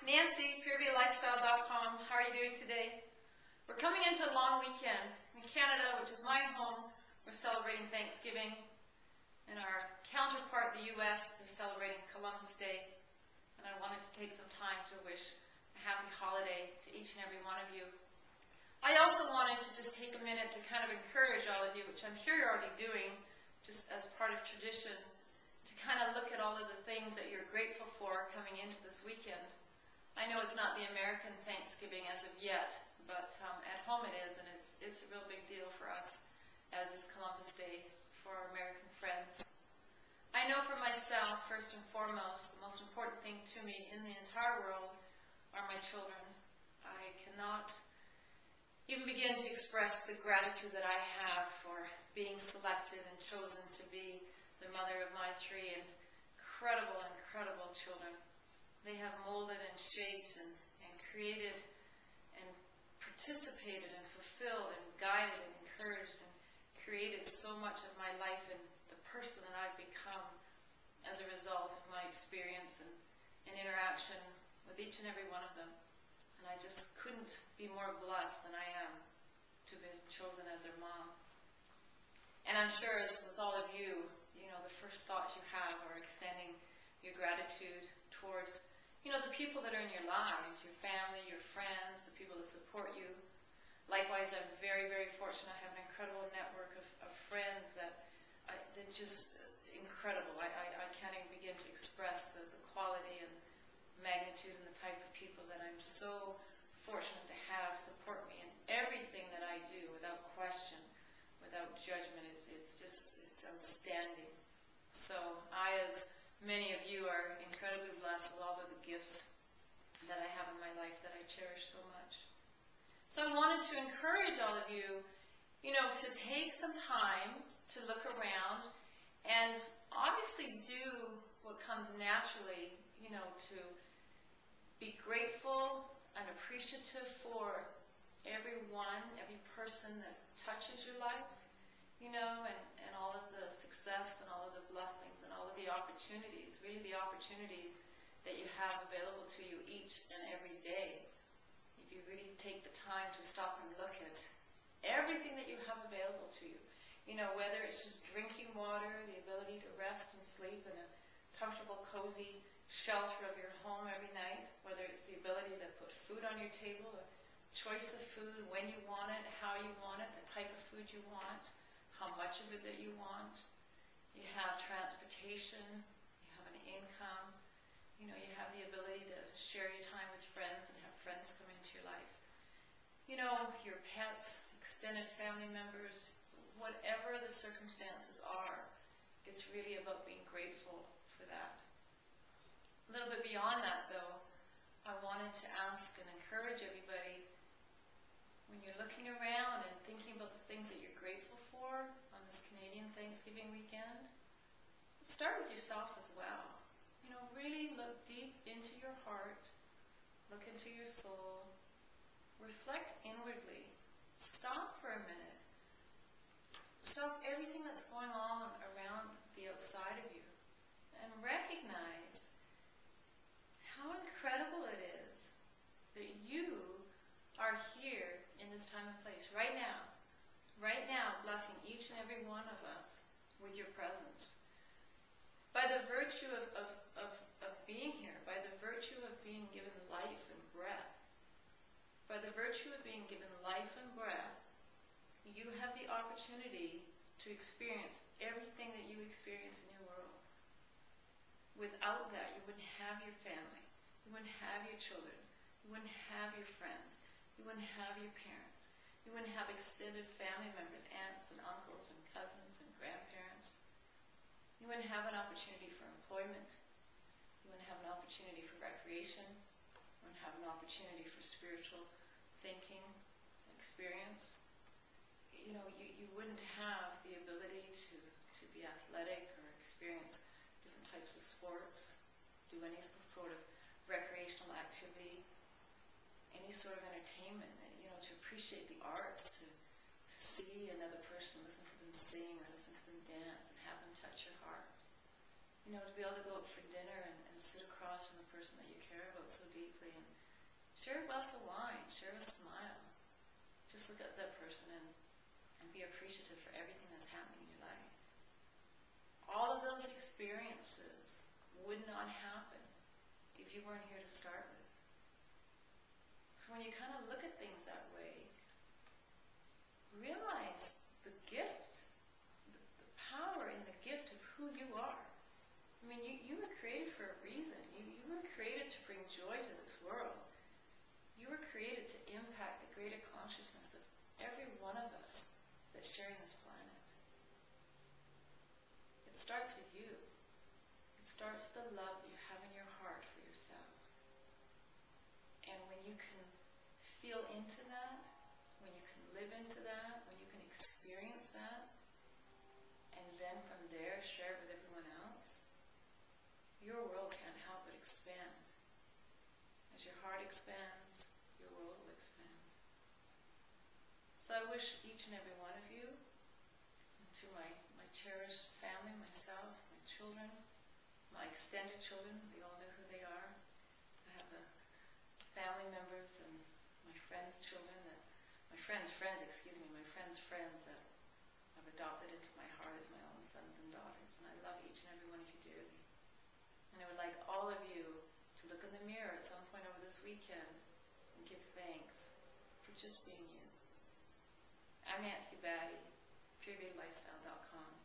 Nancy, PureVitaLifestyle.com. How are you doing today? We're coming into a long weekend. In Canada, which is my home, we're celebrating Thanksgiving. And our counterpart, the U.S., they're celebrating Columbus Day. And I wanted to take some time to wish a happy holiday to each and every one of you. I also wanted to just take a minute to kind of encourage all of you, which I'm sure you're already doing, just as part of tradition, to kind of look at all of the things that you're grateful for coming into this weekend. I know it's not the American Thanksgiving as of yet, but at home it is, and it's a real big deal for us, as is Columbus Day for our American friends. I know for myself, first and foremost, the most important thing to me in the entire world are my children. I cannot even begin to express the gratitude that I have for being selected and chosen to be the mother of my three incredible, incredible children. They have molded and shaped and created and participated and fulfilled and guided and encouraged and created so much of my life and the person that I've become as a result of my experience and interaction with each and every one of them. And I just couldn't be more blessed than I am to be chosen as their mom. And I'm sure as with all of you, the first thoughts you have are extending your gratitude towards, the people that are in your lives, your family, your friends, the people that support you. Likewise, I'm very, very fortunate. I have an incredible network of friends that they're just incredible. I can't even begin to express the quality and magnitude and the type of people that I'm so fortunate to have support me in everything that I do without question, without judgment. It's outstanding. So I, as many of you, are incredibly blessed with all of the gifts that I have in my life that I cherish so much. So I wanted to encourage all of you, to take some time to look around and obviously do what comes naturally, to be grateful and appreciative for everyone, every person that touches your life, and all of the success and all of the blessings and all of the opportunities, really the opportunities that you have available to you each and every day. If you really take the time to stop and look at everything that you have available to you, whether it's just drinking water, the ability to rest and sleep in a comfortable, cozy shelter of your home every night, whether it's the ability to put food on your table, a choice of food, when you want it, how you want it, the type of food you want, how much of it that you want. You have transportation, you have an income, you have the ability to share your time with friends and have friends come into your life. Your pets, extended family members, whatever the circumstances are, it's really about being grateful for that. A little bit beyond that, though, I wanted to ask and encourage everybody, when you're looking around and thinking about the things that you're grateful for on this Canadian Thanksgiving weekend, start with yourself as well. Really look deep into your heart, look into your soul, reflect inwardly, stop for a minute, stop everything that's going on around the outside of you, and recognize how incredible it is that you are here in this time and place, right now, blessing each and every one of us with your presence. By the virtue of being here, by the virtue of being given life and breath, by the virtue of being given life and breath, you have the opportunity to experience everything that you experience in your world. Without that, you wouldn't have your family, you wouldn't have your children, you wouldn't have your friends, you wouldn't have your parents, you wouldn't have extended family members, aunts and uncles and cousins and grandparents. You wouldn't have an opportunity for employment, you wouldn't have an opportunity for recreation, you wouldn't have an opportunity for spiritual thinking, experience. You wouldn't have the ability to be athletic or experience different types of sports, do any sort of recreational activity, any sort of entertainment, to appreciate the arts, to see another person, listen to them sing or listen to them dance and have them touch your heart. To be able to go out for dinner and sit across from the person that you care about so deeply and Share a glass of wine, share a smile. Just look at that person and be appreciative for everything that's happening in your life. All of those experiences would not happen if you weren't here to start with. So when you kind of look at things that way, realize the gift, the power in the gift of who you are. I mean, you were created for a reason. You were created to bring joy to this world. You were created to impact the greater consciousness of every one of us that's sharing this planet. It starts with you. It starts with the love that you have in your heart for yourself. And when you can feel into that, when you can live into that, when you can experience that, and then from there share it with everyone else, your world can't help but expand. As your heart expands, your world will expand. So I wish each and every one of you, and to my cherished family, myself, my children, my extended children, they all know who they are. I have family members and my friends' children, my friends' friends that I've adopted into my heart as my own sons and daughters. And I love each and every one of you dearly. And I would like all of you to look in the mirror at some point over this weekend and give thanks for just being you. I'm Nancy Battye, purebeauty lifestyle.com.